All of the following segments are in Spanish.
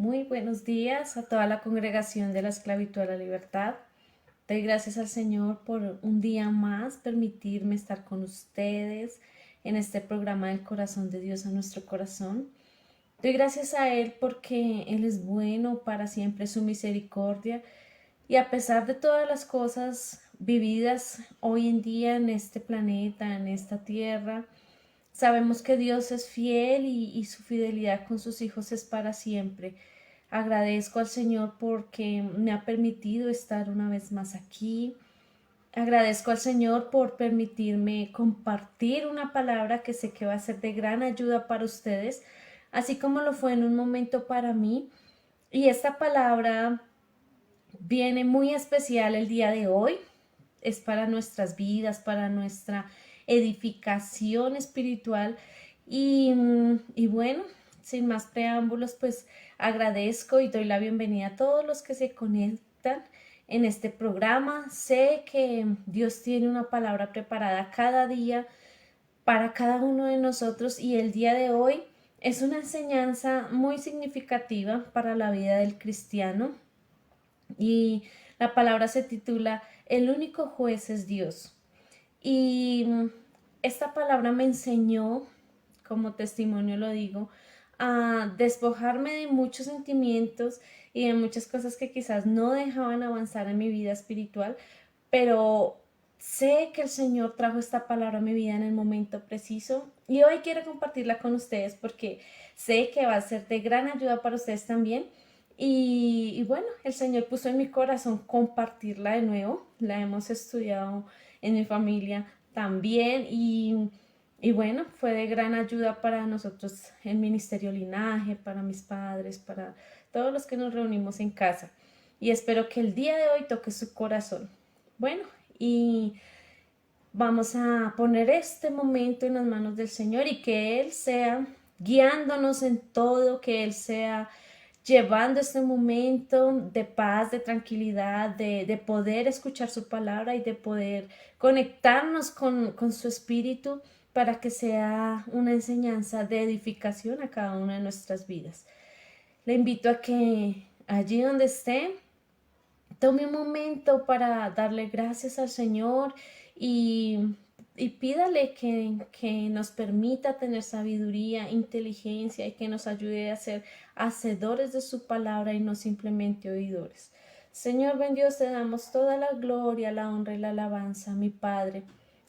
Muy buenos días a toda la congregación de la esclavitud a la libertad. Doy gracias al Señor por un día más permitirme estar con ustedes en este programa del corazón de Dios a nuestro corazón. Doy gracias a Él porque Él es bueno, para siempre su misericordia, y a pesar de todas las cosas vividas hoy en día en este planeta, en esta tierra, sabemos que Dios es fiel y su fidelidad con sus hijos es para siempre. Agradezco al Señor porque me ha permitido estar una vez más aquí. Agradezco al Señor por permitirme compartir una palabra que sé que va a ser de gran ayuda para ustedes, así como lo fue en un momento para mí. Y esta palabra viene muy especial el día de hoy. Es para nuestras vidas, para nuestra edificación espiritual. Y bueno, sin más preámbulos, pues agradezco y doy la bienvenida a todos los que se conectan en este programa. Sé que Dios tiene una palabra preparada cada día para cada uno de nosotros, y el día de hoy es una enseñanza muy significativa para la vida del cristiano, y la palabra se titula El único juez es Dios. Y esta palabra me enseñó, como testimonio lo digo, a despojarme de muchos sentimientos y de muchas cosas que quizás no dejaban avanzar en mi vida espiritual, pero sé que el Señor trajo esta palabra a mi vida en el momento preciso, y hoy quiero compartirla con ustedes porque sé que va a ser de gran ayuda para ustedes también. Y bueno, el Señor puso en mi corazón compartirla de nuevo. La hemos estudiado en mi familia también, y bueno, fue de gran ayuda para nosotros en Ministerio Linaje, para mis padres, para todos los que nos reunimos en casa. Y espero que el día de hoy toque su corazón. Bueno, y vamos a poner este momento en las manos del Señor, y que Él sea guiándonos en todo, que Él sea llevando este momento de paz, de tranquilidad, de poder escuchar su palabra y de poder conectarnos con su espíritu, para que sea una enseñanza de edificación a cada una de nuestras vidas. Le invito a que allí donde esté, tome un momento para darle gracias al Señor, y, y pídale que nos permita tener sabiduría, inteligencia, y que nos ayude a ser hacedores de su palabra y no simplemente oidores. Señor, buen Dios, te damos toda la gloria, la honra y la alabanza, mi Padre.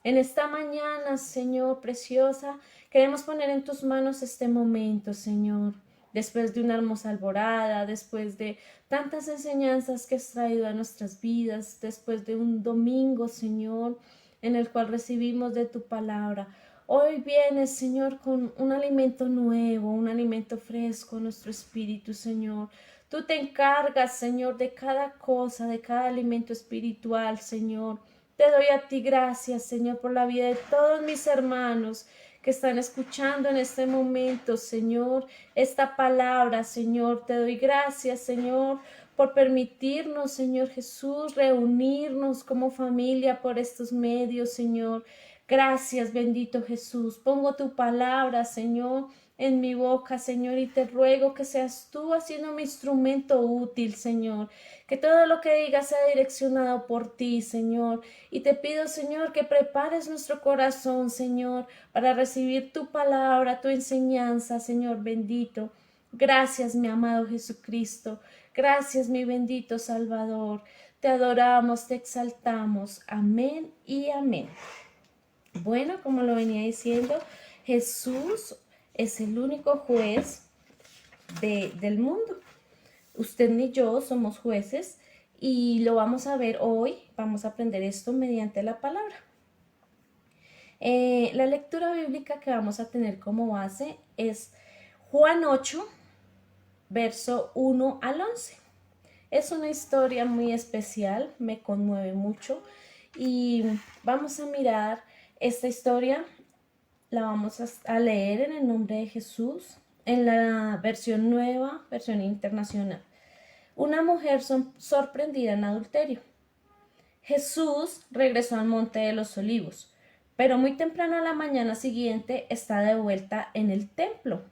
En esta mañana, Señor preciosa, queremos poner en tus manos este momento, Señor. Después de una hermosa alborada, después de tantas enseñanzas que has traído a nuestras vidas, después de un domingo, Señor, en el cual recibimos de tu palabra. Hoy vienes, Señor, con un alimento nuevo, un alimento fresco, nuestro espíritu, Señor. Tú te encargas, Señor, de cada cosa, de cada alimento espiritual, Señor. Te doy a ti gracias, Señor, por la vida de todos mis hermanos que están escuchando en este momento, Señor, esta palabra, Señor. Te doy gracias, Señor, por permitirnos, Señor Jesús, reunirnos como familia por estos medios, Señor. Gracias, bendito Jesús. Pongo tu palabra, Señor, en mi boca, Señor, y te ruego que seas tú haciendo mi instrumento útil, Señor. Que todo lo que diga sea direccionado por ti, Señor. Y te pido, Señor, que prepares nuestro corazón, Señor, para recibir tu palabra, tu enseñanza, Señor bendito. Gracias, mi amado Jesucristo. Gracias, mi bendito Salvador. Te adoramos, te exaltamos. Amén y amén. Bueno, como lo venía diciendo, Jesús es el único juez del mundo. Usted ni yo somos jueces, y lo vamos a ver hoy. Vamos a aprender esto mediante la palabra. La lectura bíblica que vamos a tener como base es Juan 8, verso 1 al 11. Es una historia muy especial, me conmueve mucho, y vamos a mirar esta historia. La vamos a leer en el nombre de Jesús, en la versión nueva, versión internacional. Una mujer sorprendida en adulterio. Jesús regresó al monte de los olivos, pero muy temprano a la mañana siguiente está de vuelta en el templo.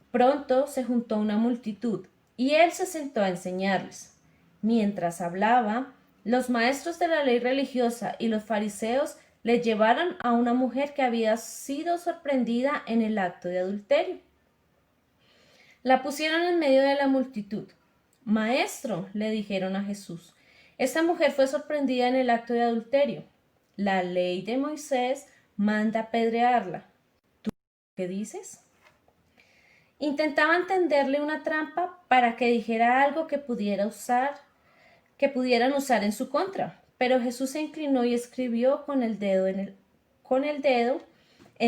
Pronto se juntó una multitud, y él se sentó a enseñarles. Mientras hablaba, los maestros de la ley religiosa y los fariseos le llevaron a una mujer que había sido sorprendida en el acto de adulterio. La pusieron en medio de la multitud. Maestro, le dijeron a Jesús, esta mujer fue sorprendida en el acto de adulterio. La ley de Moisés manda apedrearla. ¿Tú qué dices? Intentaban tenderle una trampa para que dijera algo que pudieran usar en su contra. Pero Jesús se inclinó y escribió con el dedo en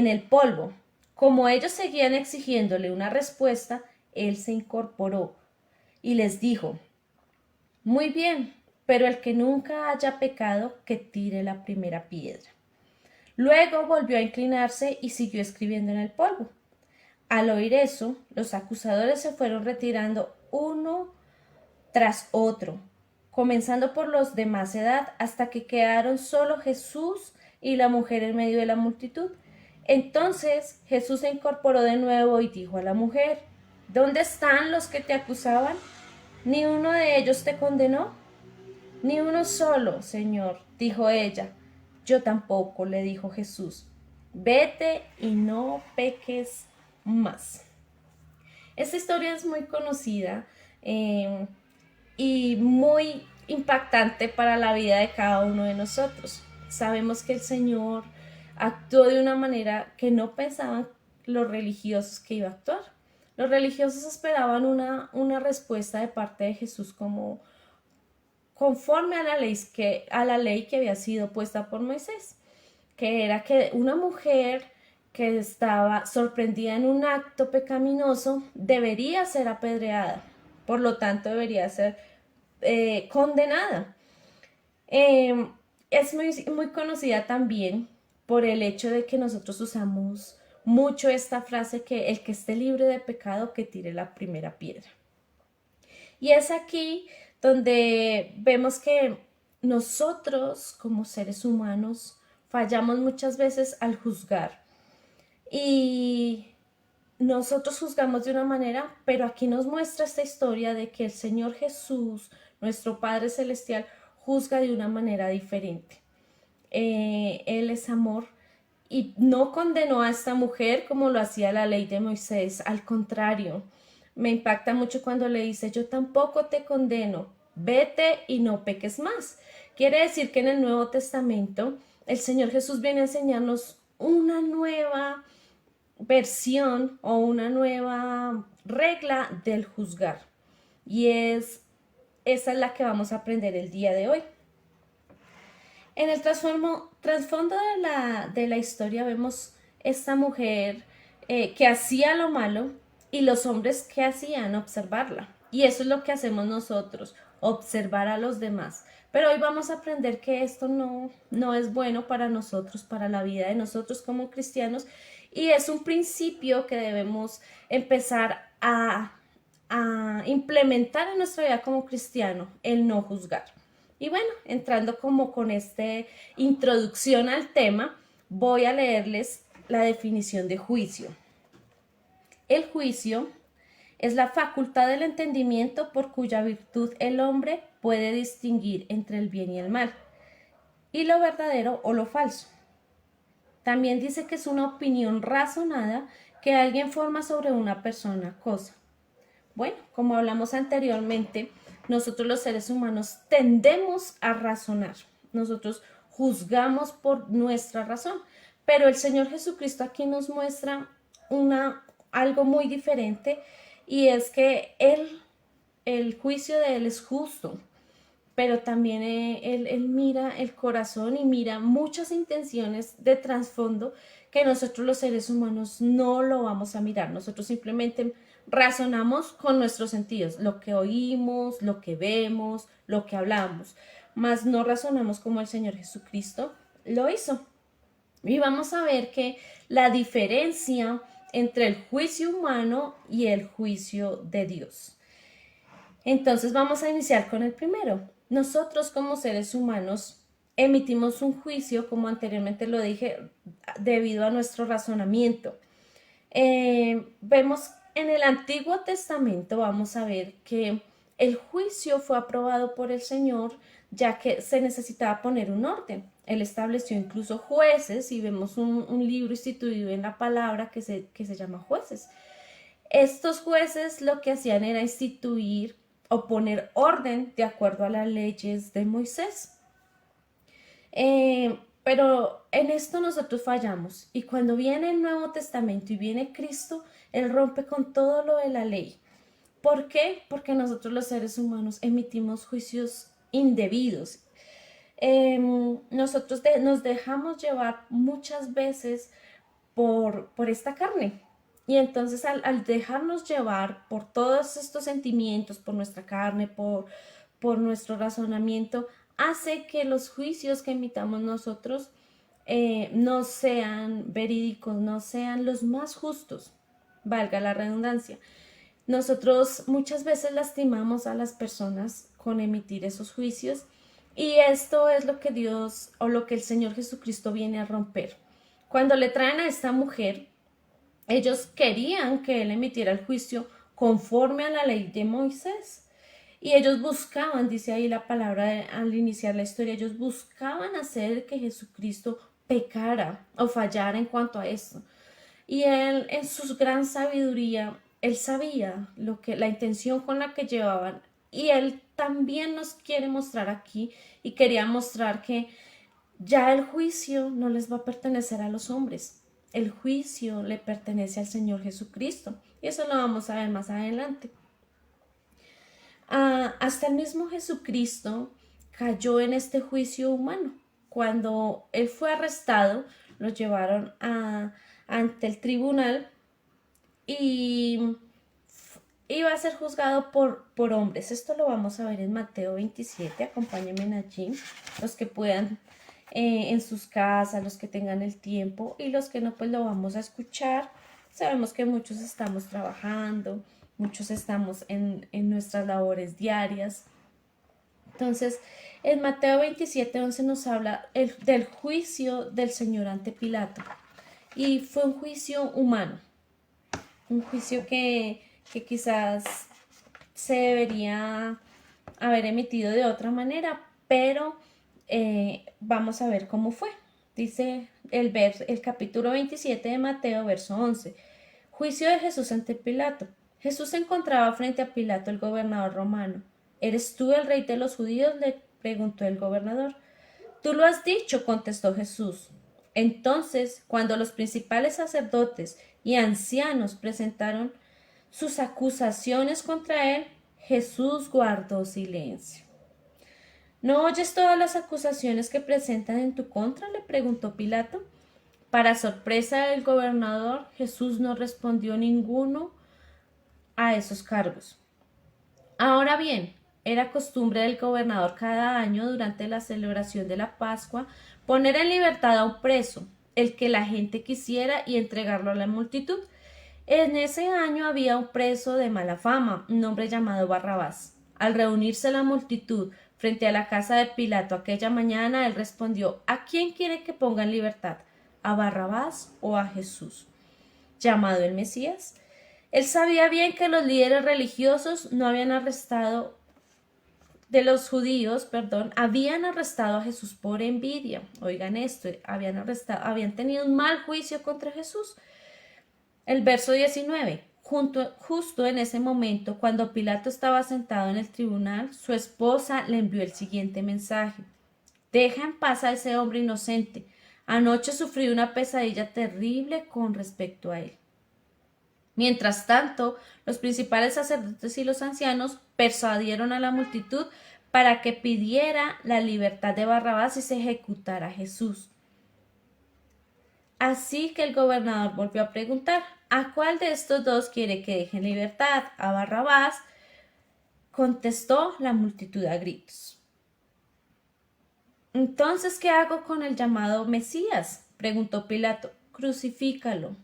el polvo. Como ellos seguían exigiéndole una respuesta, él se incorporó y les dijo: Muy bien, pero el que nunca haya pecado, que tire la primera piedra. Luego volvió a inclinarse y siguió escribiendo en el polvo. Al oír eso, los acusadores se fueron retirando uno tras otro, comenzando por los de más edad, hasta que quedaron solo Jesús y la mujer en medio de la multitud. Entonces Jesús se incorporó de nuevo y dijo a la mujer: ¿Dónde están los que te acusaban? ¿Ni uno de ellos te condenó? Ni uno solo, Señor, dijo ella. Yo tampoco, le dijo Jesús. Vete y no peques más. Esta historia es muy conocida y muy impactante para la vida de cada uno de nosotros. Sabemos que el Señor actuó de una manera que no pensaban los religiosos que iba a actuar. Los religiosos esperaban una respuesta de parte de Jesús como conforme a la ley que había sido puesta por Moisés, que era que una mujer que estaba sorprendida en un acto pecaminoso debería ser apedreada, por lo tanto debería ser condenada. Es muy conocida también por el hecho de que nosotros usamos mucho esta frase, que el que esté libre de pecado, que tire la primera piedra. Y es aquí donde vemos que nosotros como seres humanos fallamos muchas veces al juzgar. Y nosotros juzgamos de una manera, pero aquí nos muestra esta historia de que el Señor Jesús, nuestro Padre Celestial, juzga de una manera diferente. Él es amor y no condenó a esta mujer como lo hacía la ley de Moisés. Al contrario, me impacta mucho cuando le dice: yo tampoco te condeno, vete y no peques más. Quiere decir que en el Nuevo Testamento el Señor Jesús viene a enseñarnos una nueva versión o una nueva regla del juzgar, y esa es la que vamos a aprender el día de hoy. En el trasfondo de la historia vemos esta mujer que hacía lo malo y los hombres que hacían observarla. Y eso es lo que hacemos nosotros, observar a los demás. Pero hoy vamos a aprender que esto no es bueno para nosotros, para la vida de nosotros como cristianos. Y es un principio que debemos empezar a implementar en nuestra vida como cristiano, el no juzgar. Y bueno, entrando como con esta introducción al tema, voy a leerles la definición de juicio. El juicio es la facultad del entendimiento por cuya virtud el hombre puede distinguir entre el bien y el mal, y lo verdadero o lo falso. También dice que es una opinión razonada que alguien forma sobre una persona o cosa. Bueno, como hablamos anteriormente, nosotros los seres humanos tendemos a razonar. Nosotros juzgamos por nuestra razón, pero el Señor Jesucristo aquí nos muestra algo muy diferente, y es que el juicio de Él es justo, pero también él mira el corazón y mira muchas intenciones de trasfondo que nosotros los seres humanos no lo vamos a mirar. Nosotros simplemente razonamos con nuestros sentidos, lo que oímos, lo que vemos, lo que hablamos, mas no razonamos como el Señor Jesucristo lo hizo. Y vamos a ver que la diferencia entre el juicio humano y el juicio de Dios. Entonces vamos a iniciar con el primero. Nosotros como seres humanos emitimos un juicio, como anteriormente lo dije, debido a nuestro razonamiento. Vemos En el Antiguo Testamento vamos a ver que el juicio fue aprobado por el Señor, ya que se necesitaba poner un orden. Él estableció incluso jueces y vemos un libro instituido en la palabra que se llama Jueces. Estos jueces lo que hacían era instituir o poner orden de acuerdo a las leyes de Moisés. Pero en esto nosotros fallamos, y cuando viene el Nuevo Testamento y viene Cristo, Él rompe con todo lo de la ley. ¿Por qué? Porque nosotros los seres humanos emitimos juicios indebidos. Nosotros nos dejamos llevar muchas veces por esta carne. Y entonces al dejarnos llevar por todos estos sentimientos, por nuestra carne, por nuestro razonamiento, hace que los juicios que emitamos nosotros no sean verídicos, no sean los más justos, valga la redundancia. Nosotros muchas veces lastimamos a las personas con emitir esos juicios, y esto es lo que Dios o lo que el Señor Jesucristo viene a romper. Cuando le traen a esta mujer, ellos querían que Él emitiera el juicio conforme a la ley de Moisés. Y ellos buscaban, dice ahí la palabra al iniciar la historia, ellos buscaban hacer que Jesucristo pecara o fallara en cuanto a esto. Y Él, en su gran sabiduría, Él sabía la intención con la que llevaban. Y Él también nos quiere mostrar aquí, y quería mostrar que ya el juicio no les va a pertenecer a los hombres. El juicio le pertenece al Señor Jesucristo. Y eso lo vamos a ver más adelante. Hasta el mismo Jesucristo cayó en este juicio humano. Cuando Él fue arrestado, lo llevaron ante el tribunal y iba a ser juzgado por hombres. Esto lo vamos a ver en Mateo 27. Acompáñenme allí, los que puedan, en sus casas, los que tengan el tiempo, y los que no, pues lo vamos a escuchar. Sabemos que muchos estamos trabajando, muchos estamos en nuestras labores diarias. Entonces, en Mateo 27:11 nos habla del juicio del Señor ante Pilato. Y fue un juicio humano, un juicio que quizás se debería haber emitido de otra manera, pero vamos a ver cómo fue. Dice el capítulo 27 de Mateo, verso 11. Juicio de Jesús ante Pilato. Jesús se encontraba frente a Pilato, el gobernador romano. ¿Eres tú el rey de los judíos?, le preguntó el gobernador. Tú lo has dicho, contestó Jesús. Entonces, cuando los principales sacerdotes y ancianos presentaron sus acusaciones contra él, Jesús guardó silencio. ¿No oyes todas las acusaciones que presentan en tu contra?, le preguntó Pilato. Para sorpresa del gobernador, Jesús no respondió ninguno a esos cargos. Ahora bien, era costumbre del gobernador cada año, durante la celebración de la Pascua, poner en libertad a un preso, el que la gente quisiera, y entregarlo a la multitud. En ese año había un preso de mala fama, un hombre llamado Barrabás. Al reunirse la multitud frente a la casa de Pilato aquella mañana, él respondió: ¿A quién quiere que ponga en libertad? ¿A Barrabás o a Jesús, llamado el Mesías? Él sabía bien que los líderes religiosos habían arrestado a Jesús por envidia. Oigan esto, habían tenido un mal juicio contra Jesús. El verso 19. Justo en ese momento, cuando Pilato estaba sentado en el tribunal, su esposa le envió el siguiente mensaje: Deja en paz a ese hombre inocente. Anoche sufrí una pesadilla terrible con respecto a él. Mientras tanto, los principales sacerdotes y los ancianos persuadieron a la multitud para que pidiera la libertad de Barrabás y se ejecutara a Jesús. Así que el gobernador volvió a preguntar: ¿A cuál de estos dos quiere que deje en libertad? ¿A Barrabás? Contestó la multitud a gritos. Entonces, ¿qué hago con el llamado Mesías?, preguntó Pilato. Crucifícalo,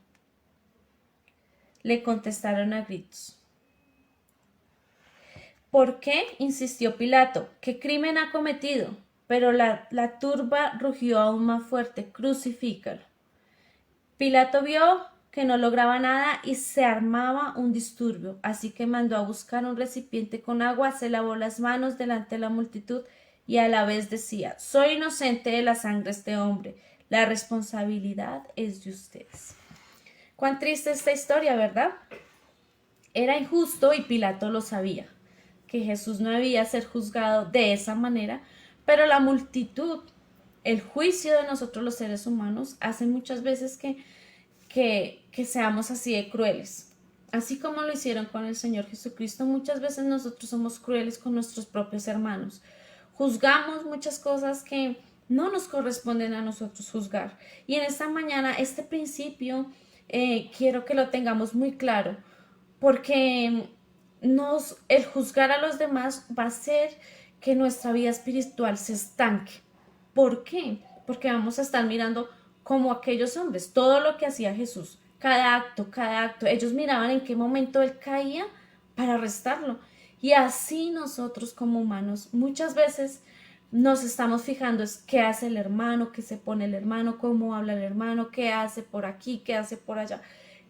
le contestaron a gritos. ¿Por qué?, insistió Pilato. ¿Qué crimen ha cometido? Pero la turba rugió aún más fuerte: crucifícalo. Pilato vio que no lograba nada y se armaba un disturbio. Así que mandó a buscar un recipiente con agua, se lavó las manos delante de la multitud y a la vez decía: soy inocente de la sangre de este hombre, la responsabilidad es de ustedes. Cuán triste esta historia, ¿verdad? Era injusto y Pilato lo sabía, que Jesús no debía ser juzgado de esa manera, pero la multitud, el juicio de nosotros los seres humanos, hace muchas veces que seamos así de crueles. Así como lo hicieron con el Señor Jesucristo, muchas veces nosotros somos crueles con nuestros propios hermanos. Juzgamos muchas cosas que no nos corresponden a nosotros juzgar. Y en esta mañana, este principio, quiero que lo tengamos muy claro, porque el juzgar a los demás va a hacer que nuestra vida espiritual se estanque. ¿Por qué? Porque vamos a estar mirando como aquellos hombres, todo lo que hacía Jesús, cada acto, ellos miraban en qué momento él caía para arrestarlo. Y así nosotros como humanos muchas veces nos estamos fijando es qué hace el hermano, qué se pone el hermano, cómo habla el hermano, qué hace por aquí, qué hace por allá.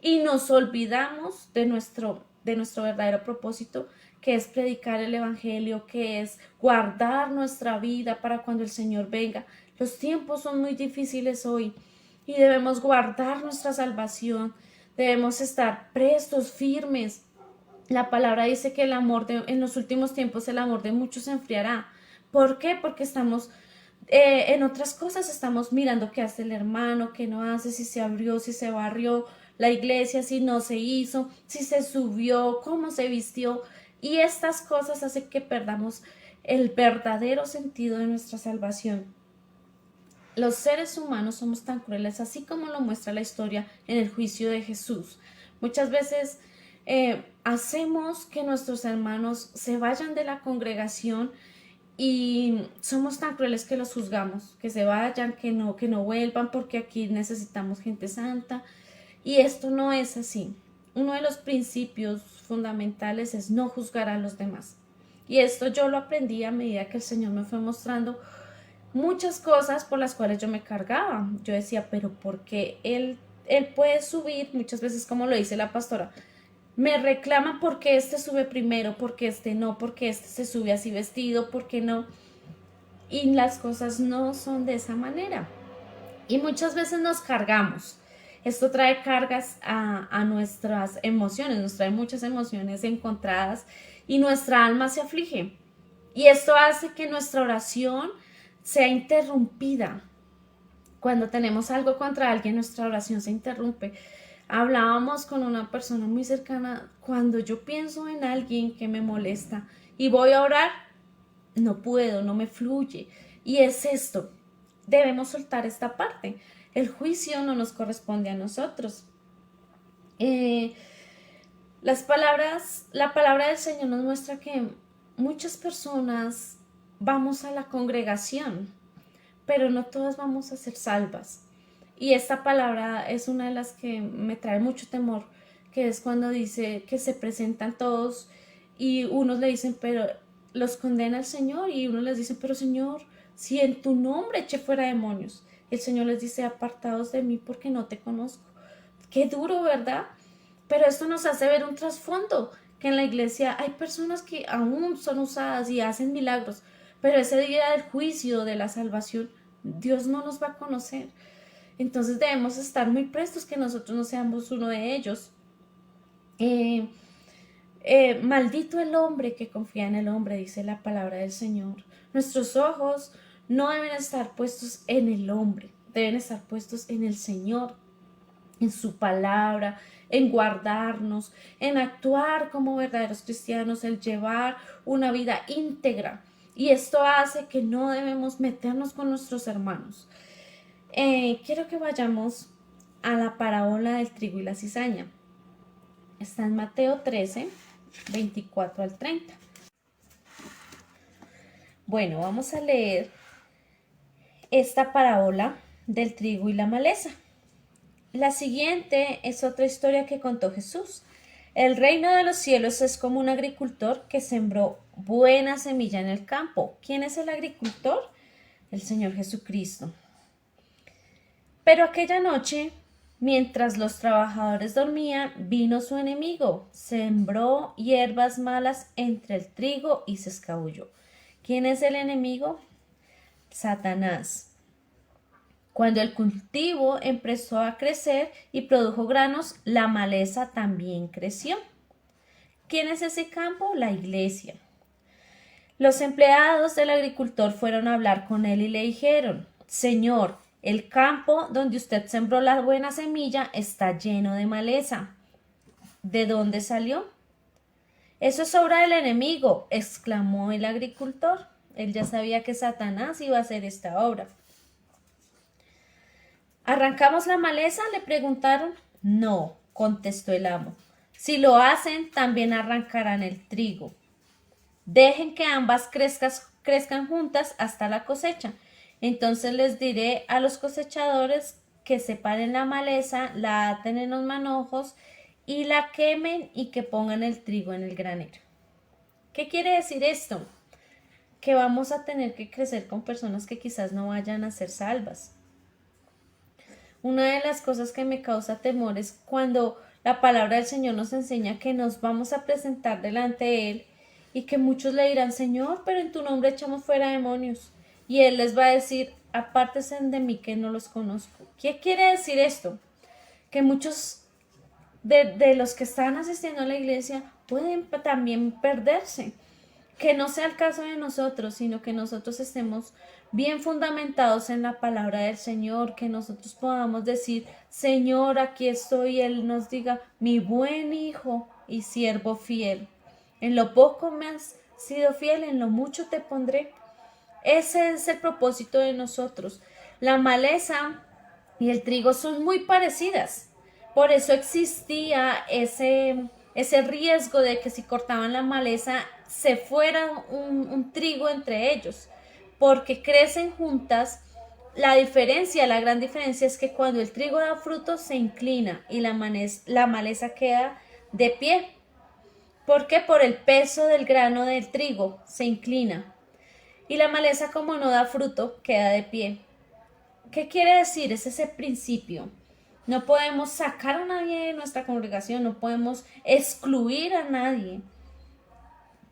Y nos olvidamos de nuestro verdadero propósito, que es predicar el evangelio, que es guardar nuestra vida para cuando el Señor venga. Los tiempos son muy difíciles hoy y debemos guardar nuestra salvación, debemos estar prestos, firmes. La palabra dice que en los últimos tiempos el amor de muchos se enfriará. ¿Por qué? Porque estamos en otras cosas, estamos mirando qué hace el hermano, qué no hace, si se abrió, si se barrió la iglesia, si no se hizo, si se subió, cómo se vistió. Y estas cosas hacen que perdamos el verdadero sentido de nuestra salvación. Los seres humanos somos tan crueles, así como lo muestra la historia en el juicio de Jesús. Muchas veces hacemos que nuestros hermanos se vayan de la congregación y somos tan crueles que los juzgamos, que se vayan, que no vuelvan, porque aquí necesitamos gente santa. Y esto no es así. Uno de los principios fundamentales es no juzgar a los demás. Y esto yo lo aprendí a medida que el Señor me fue mostrando muchas cosas por las cuales yo me cargaba. Yo decía, pero ¿por qué él puede subir? Muchas veces, como lo dice la pastora, me reclaman porque este sube primero, porque este no, porque este se sube así vestido, porque no. Y las cosas no son de esa manera. Y muchas veces nos cargamos. Esto trae cargas a nuestras emociones, nos trae muchas emociones encontradas y nuestra alma se aflige. Y esto hace que nuestra oración sea interrumpida. Cuando tenemos algo contra alguien, nuestra oración se interrumpe. Hablábamos con una persona muy cercana, cuando yo pienso en alguien que me molesta y voy a orar, no puedo, no me fluye. Y es esto, debemos soltar esta parte. El juicio no nos corresponde a nosotros. La palabra del Señor nos muestra que muchas personas vamos a la congregación, pero no todas vamos a ser salvas. Y esta palabra es una de las que me trae mucho temor, que es cuando dice que se presentan todos y unos le dicen, pero los condena el Señor, y unos les dicen, pero Señor, si en tu nombre eché fuera demonios. El Señor les dice, apartados de mí porque no te conozco. Qué duro, ¿verdad? Pero esto nos hace ver un trasfondo, que en la iglesia hay personas que aún son usadas y hacen milagros, pero ese día del juicio, de la salvación, Dios no nos va a conocer. Entonces debemos estar muy prestos que nosotros no seamos uno de ellos. Maldito el hombre que confía en el hombre, dice la palabra del Señor. Nuestros ojos no deben estar puestos en el hombre, deben estar puestos en el Señor, en su palabra, en guardarnos, en actuar como verdaderos cristianos, el llevar una vida íntegra. Y esto hace que no debemos meternos con nuestros hermanos. Quiero que vayamos a la parábola del trigo y la cizaña. Está en Mateo 13, 24 al 30. Bueno, vamos a leer esta parábola del trigo y la maleza. La siguiente es otra historia que contó Jesús. El reino de los cielos es como un agricultor que sembró buena semilla en el campo. ¿Quién es el agricultor? El Señor Jesucristo. Pero aquella noche Mientras los trabajadores dormían, vino su enemigo, sembró hierbas malas entre el trigo y se escabulló. ¿Quién es el enemigo? Satanás. Cuando el cultivo empezó a crecer y produjo granos, la maleza también creció. ¿Quién es ese campo? La iglesia. Los empleados del agricultor fueron a hablar con él y le dijeron: Señor, el campo donde usted sembró la buena semilla está lleno de maleza. ¿De dónde salió? Eso es obra del enemigo, exclamó el agricultor. Él ya sabía que Satanás iba a hacer esta obra. ¿Arrancamos la maleza?, le preguntaron. No, contestó el amo. Si lo hacen, también arrancarán el trigo. Dejen que ambas crezcan juntas hasta la cosecha. Entonces les diré a los cosechadores que separen la maleza, la aten en los manojos y la quemen y que pongan el trigo en el granero. ¿Qué quiere decir esto? Que vamos a tener que crecer con personas que quizás no vayan a ser salvas. Una de las cosas que me causa temor es cuando la palabra del Señor nos enseña que nos vamos a presentar delante de Él y que muchos le dirán: Señor, pero en tu nombre echamos fuera demonios. Y Él les va a decir: apártense de mí que no los conozco. ¿Qué quiere decir esto? Que muchos de los que están asistiendo a la iglesia pueden también perderse. Que no sea el caso de nosotros, sino que nosotros estemos bien fundamentados en la palabra del Señor, que nosotros podamos decir: Señor, aquí estoy, y Él nos diga: mi buen hijo y siervo fiel. En lo poco me has sido fiel, en lo mucho te pondré. Ese es el propósito de nosotros. La maleza y el trigo son muy parecidas. Por eso existía ese riesgo de que si cortaban la maleza se fuera un trigo entre ellos, porque crecen juntas. La gran diferencia es que cuando el trigo da fruto se inclina y la maleza queda de pie. ¿Por qué? Por el peso del grano del trigo se inclina. Y la maleza, como no da fruto, queda de pie. ¿Qué quiere decir? Es ese principio. No podemos sacar a nadie de nuestra congregación, no podemos excluir a nadie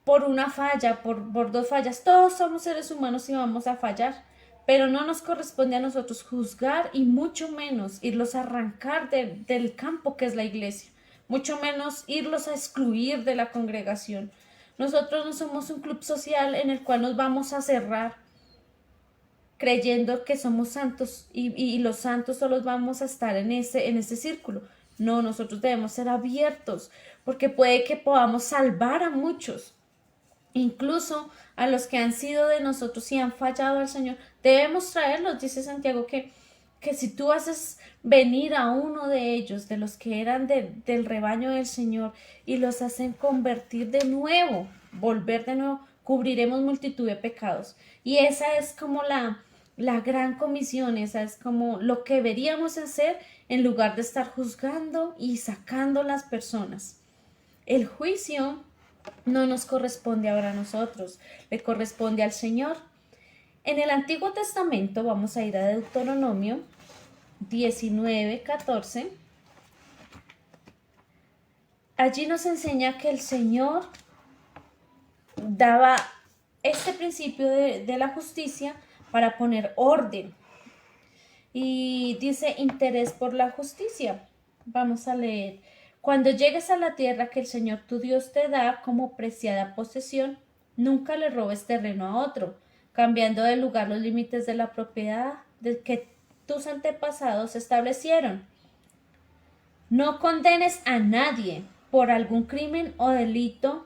por una falla, por dos fallas. Todos somos seres humanos y vamos a fallar, pero no nos corresponde a nosotros juzgar y mucho menos irlos a arrancar del campo que es la iglesia, mucho menos irlos a excluir de la congregación. Nosotros no somos un club social en el cual nos vamos a cerrar creyendo que somos santos y los santos solo vamos a estar en ese círculo. No, nosotros debemos ser abiertos porque puede que podamos salvar a muchos, incluso a los que han sido de nosotros y han fallado al Señor. Debemos traerlos. Dice Santiago que si tú haces venir a uno de ellos, de los que eran del rebaño del Señor, y los hacen convertir de nuevo, volver de nuevo, cubriremos multitud de pecados. Y esa es como la gran comisión, esa es como lo que deberíamos hacer en lugar de estar juzgando y sacando las personas. El juicio no nos corresponde ahora a nosotros, le corresponde al Señor. En el Antiguo Testamento vamos a ir a Deuteronomio 19:14. Allí nos enseña que el Señor daba este principio de la justicia para poner orden. Y dice: interés por la justicia. Vamos a leer: cuando llegues a la tierra que el Señor tu Dios te da como preciada posesión, nunca le robes terreno a otro, cambiando de lugar los límites de la propiedad de que tus antepasados establecieron. No condenes a nadie por algún crimen o delito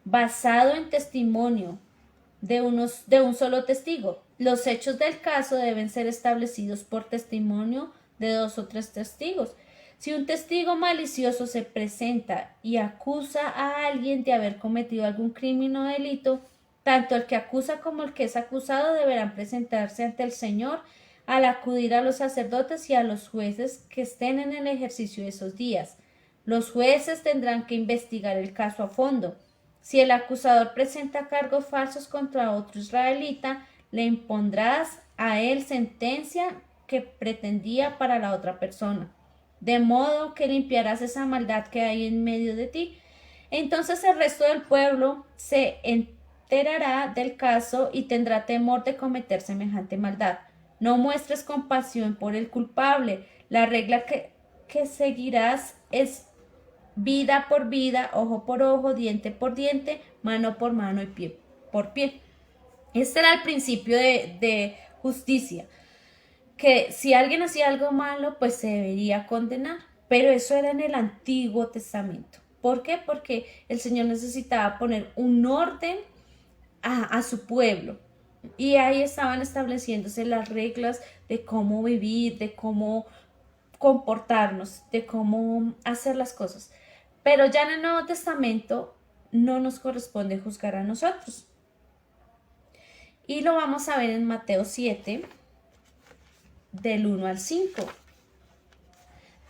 basado en testimonio de un solo testigo. Los hechos del caso deben ser establecidos por testimonio de 2 o 3 testigos. Si un testigo malicioso se presenta y acusa a alguien de haber cometido algún crimen o delito, tanto el que acusa como el que es acusado deberán presentarse ante el Señor al acudir a los sacerdotes y a los jueces que estén en el ejercicio de esos días. Los jueces tendrán que investigar el caso a fondo. Si el acusador presenta cargos falsos contra otro israelita, le impondrás a él sentencia que pretendía para la otra persona. de modo que limpiarás esa maldad que hay en medio de ti. Entonces el resto del pueblo se enterará del caso y tendrá temor de cometer semejante maldad. No muestres compasión por el culpable. La regla que seguirás es vida por vida, ojo por ojo, diente por diente, mano por mano y pie por pie. Este era el principio de justicia, que si alguien hacía algo malo, pues se debería condenar. Pero eso era en el Antiguo Testamento. ¿Por qué? Porque el Señor necesitaba poner un orden a su pueblo. Y ahí estaban estableciéndose las reglas de cómo vivir, de cómo comportarnos, de cómo hacer las cosas. Pero ya en el Nuevo Testamento no nos corresponde juzgar a nosotros. Y lo vamos a ver en Mateo 7, del 1 al 5.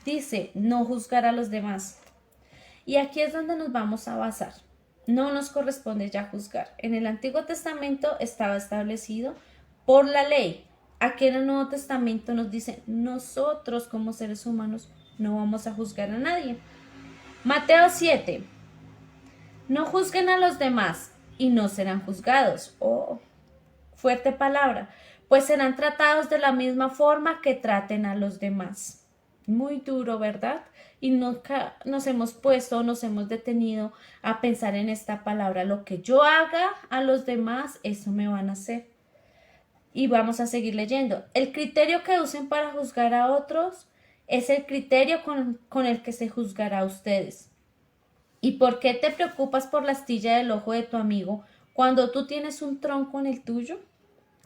Dice, no juzgar a los demás. Y aquí es donde nos vamos a basar. No nos corresponde ya juzgar. En el Antiguo Testamento estaba establecido por la ley. Aquí en el Nuevo Testamento nos dice, nosotros como seres humanos no vamos a juzgar a nadie. Mateo 7. No juzguen a los demás y no serán juzgados. Oh, fuerte palabra. Pues serán tratados de la misma forma que traten a los demás. Muy duro, ¿verdad? Y nunca nos hemos puesto, nos hemos detenido a pensar en esta palabra. Lo que yo haga a los demás, eso me van a hacer. Y vamos a seguir leyendo. El criterio que usen para juzgar a otros es el criterio con el que se juzgará a ustedes. ¿Y por qué te preocupas por la astilla del ojo de tu amigo cuando tú tienes un tronco en el tuyo?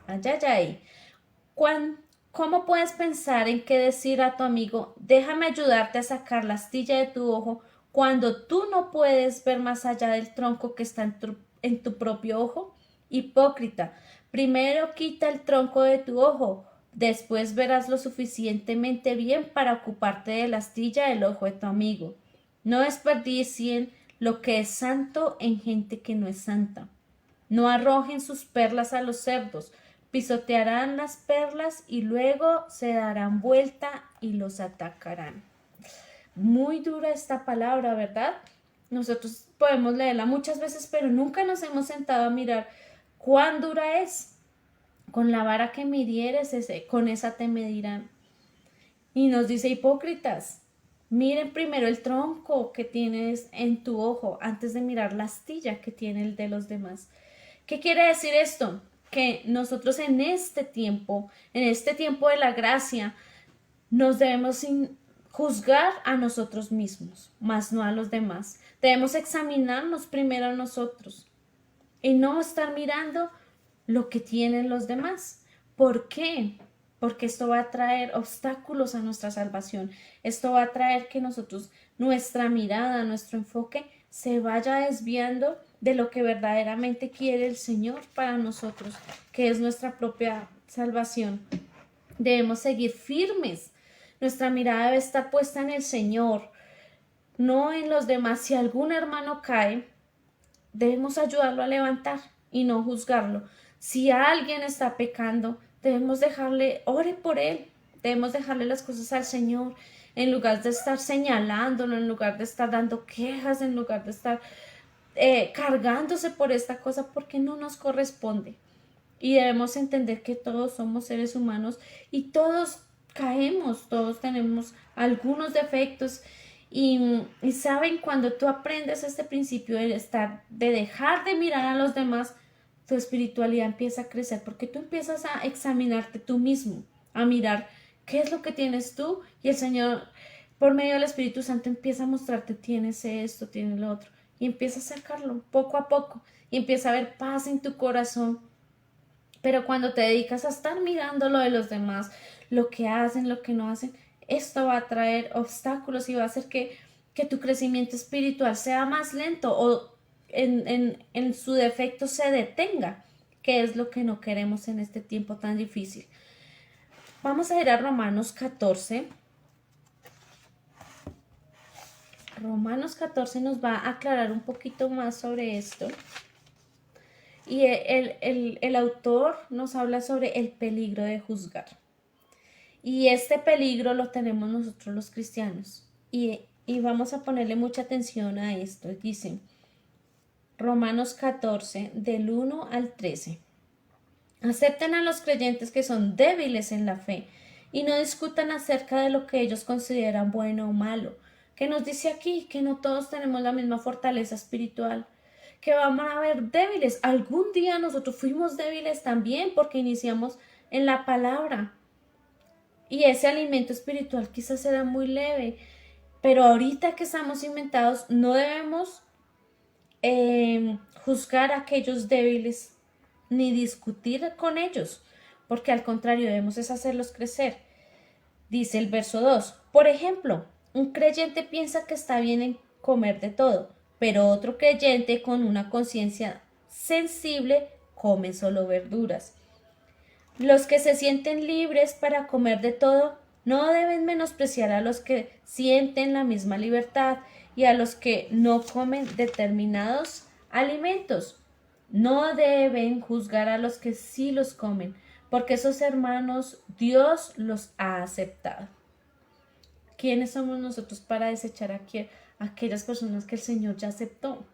Ay, ay, ay. ¿Cómo puedes pensar en qué decir a tu amigo, déjame ayudarte a sacar la astilla de tu ojo, cuando tú no puedes ver más allá del tronco que está en tu propio ojo? Hipócrita, primero quita el tronco de tu ojo, después verás lo suficientemente bien para ocuparte de la astilla del ojo de tu amigo. No desperdicien lo que es santo en gente que no es santa. No arrojen sus perlas a los cerdos, pisotearán las perlas y luego se darán vuelta y los atacarán. Muy dura esta palabra, ¿verdad? Nosotros podemos leerla muchas veces, pero nunca nos hemos sentado a mirar cuán dura es. Con la vara que midieres, con esa te medirán. Y nos dice, hipócritas, miren primero el tronco que tienes en tu ojo antes de mirar la astilla que tiene el de los demás. ¿Qué quiere decir esto? Que nosotros en este tiempo de la gracia, nos debemos juzgar a nosotros mismos, más no a los demás. Debemos examinarnos primero a nosotros y no estar mirando lo que tienen los demás. ¿Por qué? Porque esto va a traer obstáculos a nuestra salvación. Esto va a traer que nosotros, nuestra mirada, nuestro enfoque se vaya desviando de lo que verdaderamente quiere el Señor para nosotros, que es nuestra propia salvación. Debemos seguir firmes. Nuestra mirada debe estar puesta en el Señor, no en los demás. Si algún hermano cae, debemos ayudarlo a levantar y no juzgarlo. Si alguien está pecando, debemos dejarle, ore por él, debemos dejarle las cosas al Señor, en lugar de estar señalándolo, en lugar de estar dando quejas, en lugar de estar cargándose por esta cosa, porque no nos corresponde. Y debemos entender que todos somos seres humanos y todos caemos, todos tenemos algunos defectos. Y saben, cuando tú aprendes este principio de dejar de mirar a los demás, tu espiritualidad empieza a crecer porque tú empiezas a examinarte tú mismo, a mirar qué es lo que tienes tú, y el Señor, por medio del Espíritu Santo, empieza a mostrarte, tienes esto, tienes lo otro, y empieza a sacarlo poco a poco y empieza a haber paz en tu corazón. Pero cuando te dedicas a estar mirando lo de los demás, lo que hacen, lo que no hacen, esto va a traer obstáculos y va a hacer que tu crecimiento espiritual sea más lento o en su defecto se detenga, que es lo que no queremos en este tiempo tan difícil. Vamos a ir a Romanos 14. Romanos 14 nos va a aclarar un poquito más sobre esto. Y el autor nos habla sobre el peligro de juzgar. Y este peligro lo tenemos nosotros los cristianos. Y vamos a ponerle mucha atención a esto. Dice Romanos 14, del 1 al 13. Acepten a los creyentes que son débiles en la fe y no discutan acerca de lo que ellos consideran bueno o malo. ¿Qué nos dice aquí? Que no todos tenemos la misma fortaleza espiritual, que vamos a haber débiles. Algún día nosotros fuimos débiles también porque iniciamos en la palabra y ese alimento espiritual quizás era muy leve, pero ahorita que estamos inventados no debemos juzgar a aquellos débiles ni discutir con ellos, porque al contrario debemos es hacerlos crecer. Dice el verso 2, por ejemplo, un creyente piensa que está bien en comer de todo, pero otro creyente con una conciencia sensible come solo verduras. Los que se sienten libres para comer de todo no deben menospreciar a los que sienten la misma libertad y a los que no comen determinados alimentos. No deben juzgar a los que sí los comen, porque esos hermanos Dios los ha aceptado. ¿Quiénes somos nosotros para desechar a aquellas personas que el Señor ya aceptó?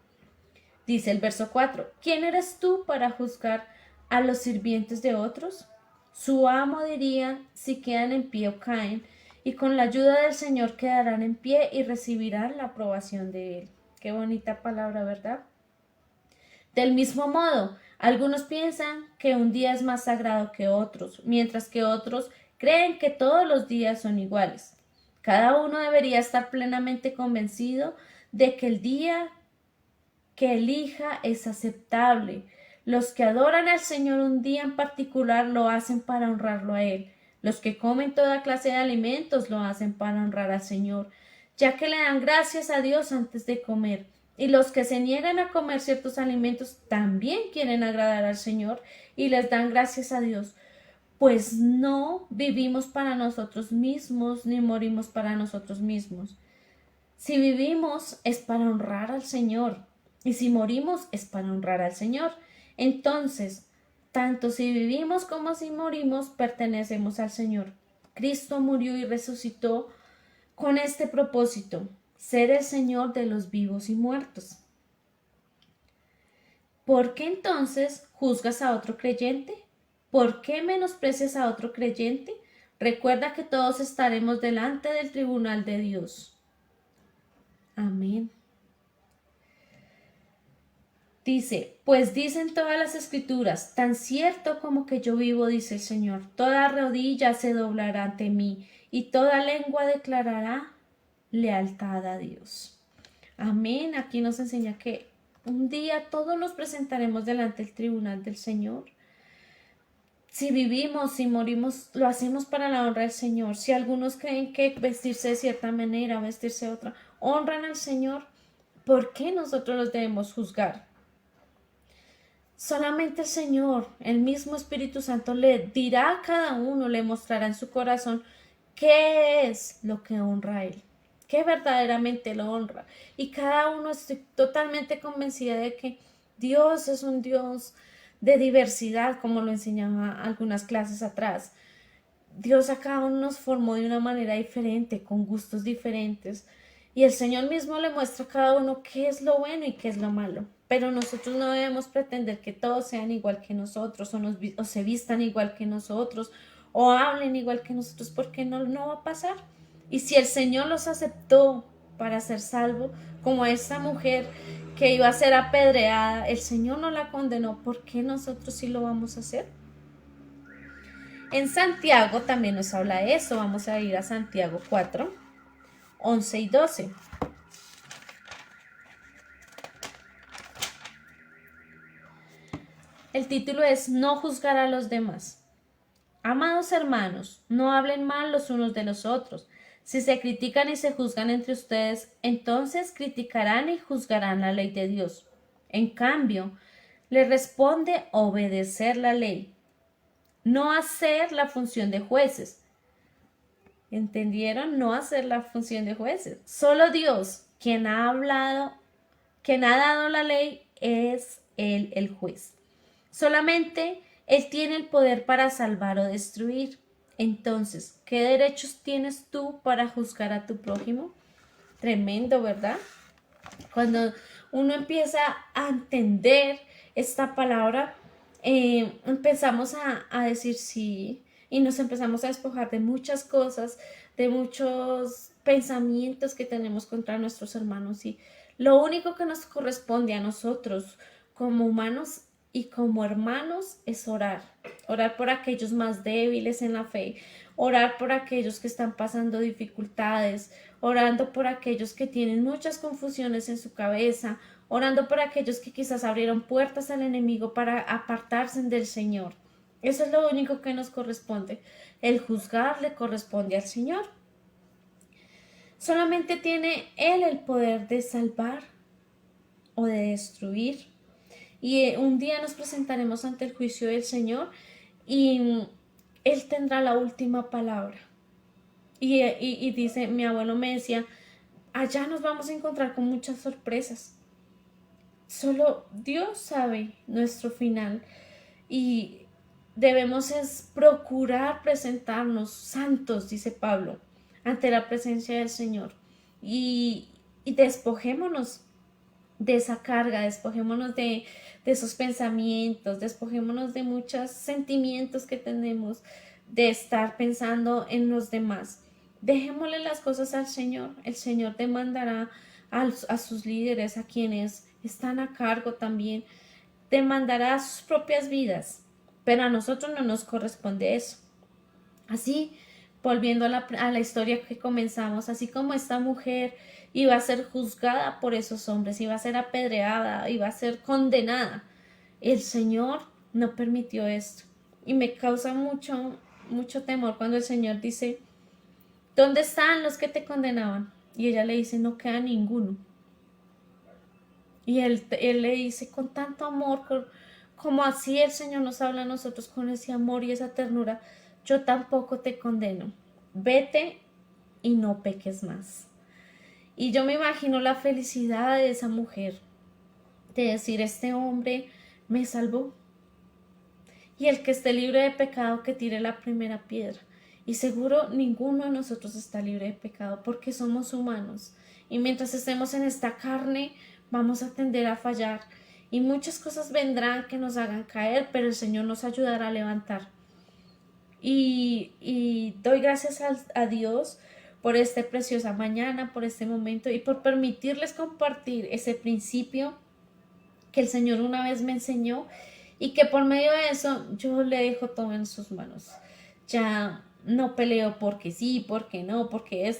Dice el verso 4, ¿quién eres tú para juzgar a los sirvientes de otros? Su amo diría si quedan en pie o caen, y con la ayuda del Señor quedarán en pie y recibirán la aprobación de Él. Qué bonita palabra, ¿verdad? Del mismo modo, algunos piensan que un día es más sagrado que otros, mientras que otros creen que todos los días son iguales. Cada uno debería estar plenamente convencido de que el día que elija es aceptable. Los que adoran al Señor un día en particular lo hacen para honrarlo a Él. Los que comen toda clase de alimentos lo hacen para honrar al Señor, ya que le dan gracias a Dios antes de comer. Y los que se niegan a comer ciertos alimentos también quieren agradar al Señor y les dan gracias a Dios, pues no vivimos para nosotros mismos ni morimos para nosotros mismos. Si vivimos es para honrar al Señor y si morimos es para honrar al Señor. Entonces, tanto si vivimos como si morimos pertenecemos al Señor. Cristo murió y resucitó con este propósito, ser el Señor de los vivos y muertos. ¿Por qué entonces juzgas a otro creyente? ¿Por qué menosprecias a otro creyente? Recuerda que todos estaremos delante del tribunal de Dios. Amén. Dice, pues dicen todas las escrituras, tan cierto como que yo vivo, dice el Señor, toda rodilla se doblará ante mí y toda lengua declarará lealtad a Dios. Amén. Aquí nos enseña que un día todos nos presentaremos delante del tribunal del Señor. Si vivimos, si morimos, lo hacemos para la honra del Señor. Si algunos creen que vestirse de cierta manera, vestirse de otra, honran al Señor, ¿por qué nosotros los debemos juzgar? Solamente el Señor, el mismo Espíritu Santo, le dirá a cada uno, le mostrará en su corazón qué es lo que honra a Él, qué verdaderamente lo honra. Y cada uno estoy totalmente convencida de que Dios es un Dios de diversidad, como lo enseñaba algunas clases atrás. Dios a cada uno nos formó de una manera diferente, con gustos diferentes. Y el Señor mismo le muestra a cada uno qué es lo bueno y qué es lo malo. Pero nosotros no debemos pretender que todos sean igual que nosotros o se vistan igual que nosotros o hablen igual que nosotros porque no va a pasar. Y si el Señor los aceptó para ser salvo, como esta mujer que iba a ser apedreada, el Señor no la condenó, ¿por qué nosotros sí lo vamos a hacer? En Santiago también nos habla de eso. Vamos a ir a Santiago 4, 11 y 12. El título es No juzgar a los demás. Amados hermanos, no hablen mal los unos de los otros. Si se critican y se juzgan entre ustedes, entonces criticarán y juzgarán la ley de Dios. En cambio, le responde obedecer la ley, no hacer la función de jueces. ¿Entendieron? No hacer la función de jueces. Solo Dios, quien ha dado la ley, es Él el juez. Solamente Él tiene el poder para salvar o destruir. Entonces, ¿qué derechos tienes tú para juzgar a tu prójimo? Tremendo, ¿verdad? Cuando uno empieza a entender esta palabra, empezamos a decir sí y nos empezamos a despojar de muchas cosas, de muchos pensamientos que tenemos contra nuestros hermanos, y lo único que nos corresponde a nosotros como humanos y como hermanos es orar. Orar por aquellos más débiles en la fe, orar por aquellos que están pasando dificultades, orando por aquellos que tienen muchas confusiones en su cabeza, orando por aquellos que quizás abrieron puertas al enemigo para apartarse del Señor. Eso es lo único que nos corresponde. El juzgar le corresponde al Señor. Solamente tiene Él el poder de salvar o de destruir. Y un día nos presentaremos ante el juicio del Señor y Él tendrá la última palabra. Y dice, mi abuelo me decía, allá nos vamos a encontrar con muchas sorpresas. Solo Dios sabe nuestro final y debemos es procurar presentarnos santos, dice Pablo, ante la presencia del Señor. Y despojémonos de esa carga, despojémonos de esos pensamientos, despojémonos de muchos sentimientos que tenemos de estar pensando en los demás. Dejémosle las cosas al Señor. El Señor demandará a sus líderes, a quienes están a cargo también, demandará sus propias vidas, pero a nosotros no nos corresponde eso. Así, volviendo a la historia que comenzamos, así como esta mujer iba a ser juzgada por esos hombres, iba a ser apedreada, iba a ser condenada, el Señor no permitió esto. Y me causa mucho temor cuando el Señor dice, ¿dónde están los que te condenaban? Y ella le dice, no queda ninguno. Y él le dice con tanto amor, como así el Señor nos habla a nosotros con ese amor y esa ternura, yo tampoco te condeno. Vete y no peques más. Y yo me imagino la felicidad de esa mujer, de decir, este hombre me salvó. Y el que esté libre de pecado, que tire la primera piedra. Y seguro ninguno de nosotros está libre de pecado porque somos humanos. Y mientras estemos en esta carne, vamos a tender a fallar. Y muchas cosas vendrán que nos hagan caer, pero el Señor nos ayudará a levantar. Y doy gracias a Dios por esta preciosa mañana, por este momento y por permitirles compartir ese principio que el Señor una vez me enseñó y que por medio de eso yo le dejo todo en sus manos. Ya no peleo porque sí, porque no, porque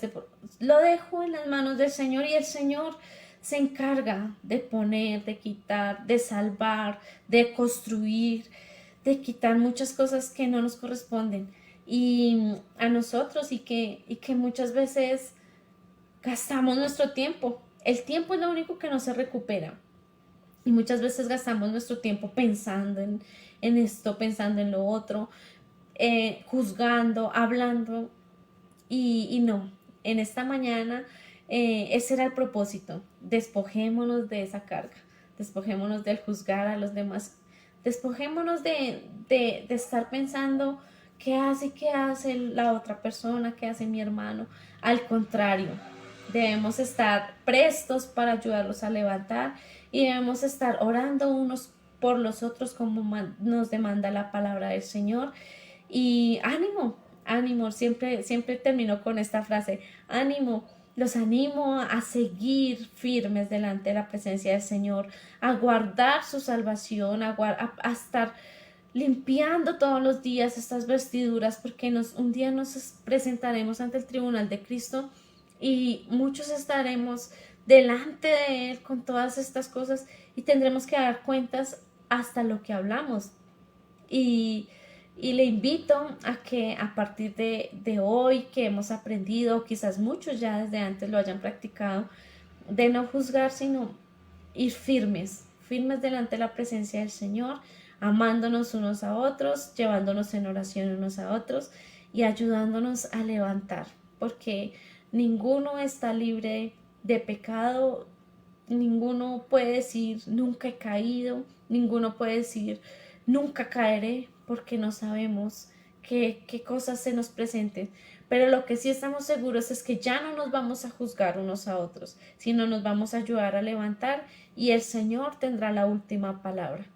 lo dejo en las manos del Señor y el Señor se encarga de poner, de quitar, de salvar, de construir, de quitar muchas cosas que no nos corresponden y a nosotros y que muchas veces gastamos nuestro tiempo. El tiempo es lo único que no se recupera. Y muchas veces gastamos nuestro tiempo pensando en esto, pensando en lo otro, juzgando, hablando. Y no, en esta mañana ese era el propósito. Despojémonos de esa carga, despojémonos del juzgar a los demás, despojémonos de estar pensando qué hace la otra persona, qué hace mi hermano. Al contrario, debemos estar prestos para ayudarlos a levantar y debemos estar orando unos por los otros como nos demanda la palabra del Señor. Y ánimo, ánimo, siempre termino con esta frase, ánimo, los animo a seguir firmes delante de la presencia del Señor, a guardar su salvación, a estar limpiando todos los días estas vestiduras, porque un día nos presentaremos ante el tribunal de Cristo y muchos estaremos delante de Él con todas estas cosas y tendremos que dar cuentas hasta lo que hablamos. Y le invito a que a partir de hoy que hemos aprendido, quizás muchos ya desde antes lo hayan practicado, de no juzgar, sino ir firmes, firmes delante de la presencia del Señor, amándonos unos a otros, llevándonos en oración unos a otros y ayudándonos a levantar, porque ninguno está libre de pecado, ninguno puede decir nunca he caído, ninguno puede decir nunca caeré, porque no sabemos qué cosas se nos presenten. Pero lo que sí estamos seguros es que ya no nos vamos a juzgar unos a otros, sino nos vamos a ayudar a levantar y el Señor tendrá la última palabra.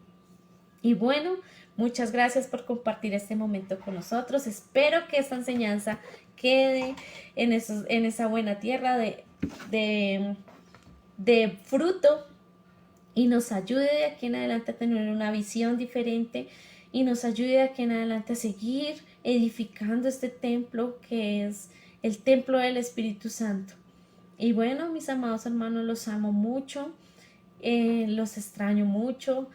Y bueno, muchas gracias por compartir este momento con nosotros. Espero que esta enseñanza quede en esa buena tierra de fruto y nos ayude de aquí en adelante a tener una visión diferente y nos ayude de aquí en adelante a seguir edificando este templo que es el templo del Espíritu Santo. Y bueno, mis amados hermanos, los amo mucho, los extraño mucho.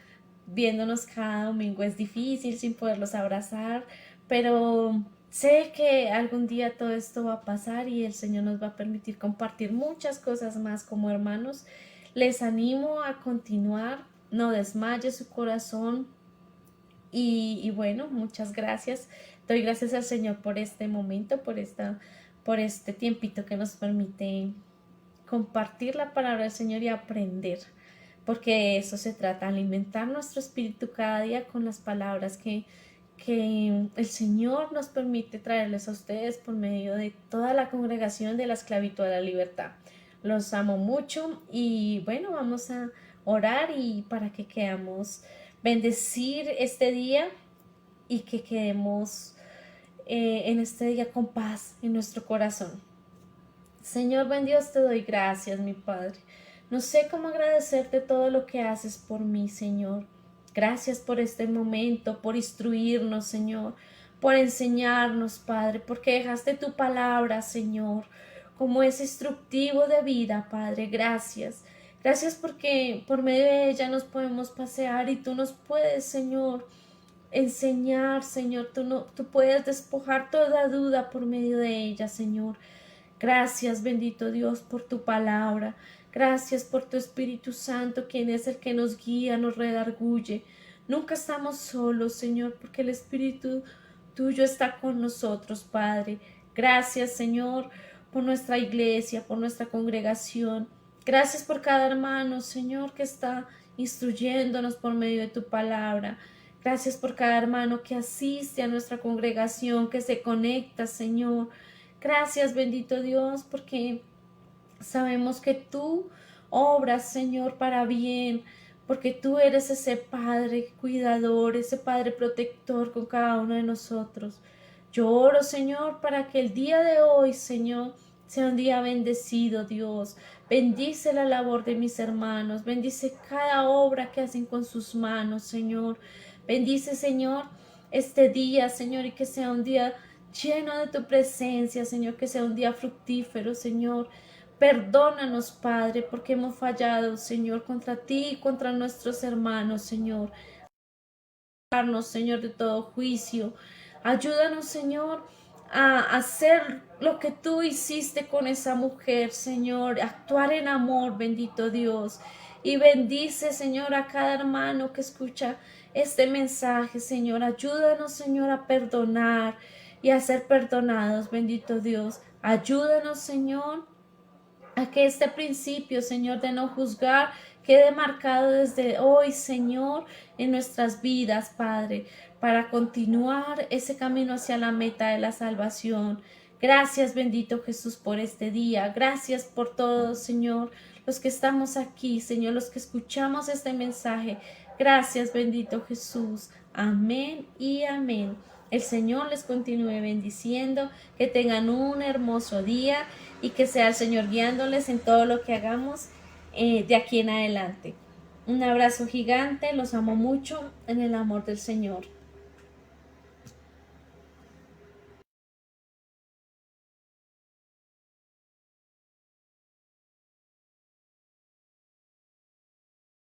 Viéndonos cada domingo es difícil sin poderlos abrazar, pero sé que algún día todo esto va a pasar y el Señor nos va a permitir compartir muchas cosas más como hermanos. Les animo a continuar, no desmaye su corazón y bueno, muchas gracias. Doy gracias al Señor por este momento, por este tiempito que nos permite compartir la palabra del Señor y aprender, porque de eso se trata, alimentar nuestro espíritu cada día con las palabras que el Señor nos permite traerles a ustedes por medio de toda la congregación de la esclavitud a la libertad. Los amo mucho y bueno, vamos a orar y para que quedamos bendecir este día y que quedemos en este día con paz en nuestro corazón. Señor buen Dios, te doy gracias, mi Padre. No sé cómo agradecerte todo lo que haces por mí, Señor. Gracias por este momento, por instruirnos, Señor, por enseñarnos, Padre, porque dejaste tu palabra, Señor, como es instructivo de vida, Padre. Gracias. Gracias porque por medio de ella nos podemos pasear y tú nos puedes, Señor, enseñar, Señor. Tú puedes despojar toda duda por medio de ella, Señor. Gracias, bendito Dios, por tu palabra. Gracias por tu Espíritu Santo, quien es el que nos guía, nos redarguye. Nunca estamos solos, Señor, porque el Espíritu tuyo está con nosotros, Padre. Gracias, Señor, por nuestra iglesia, por nuestra congregación. Gracias por cada hermano, Señor, que está instruyéndonos por medio de tu palabra. Gracias por cada hermano que asiste a nuestra congregación, que se conecta, Señor. Gracias, bendito Dios, porque sabemos que tú obras, Señor, para bien, porque tú eres ese Padre cuidador, ese Padre protector con cada uno de nosotros. Yo oro, Señor, para que el día de hoy, Señor, sea un día bendecido, Dios. Bendice la labor de mis hermanos, bendice cada obra que hacen con sus manos, Señor. Bendice, Señor, este día, Señor, y que sea un día lleno de tu presencia, Señor, que sea un día fructífero, Señor. Perdónanos, Padre, porque hemos fallado, Señor, contra ti y contra nuestros hermanos, Señor. Señor, de todo juicio. Ayúdanos, Señor, a hacer lo que tú hiciste con esa mujer, Señor, actuar en amor, bendito Dios. Y bendice, Señor, a cada hermano que escucha este mensaje, Señor. Ayúdanos, Señor, a perdonar y a ser perdonados, bendito Dios. Ayúdanos, Señor, a que este principio, Señor, de no juzgar quede marcado desde hoy, Señor, en nuestras vidas, Padre, para continuar ese camino hacia la meta de la salvación. Gracias, bendito Jesús, por este día. Gracias por todos, Señor, los que estamos aquí, Señor, los que escuchamos este mensaje. Gracias, bendito Jesús. Amén y amén. El Señor les continúe bendiciendo, que tengan un hermoso día y que sea el Señor guiándoles en todo lo que hagamos de aquí en adelante. Un abrazo gigante, los amo mucho en el amor del Señor.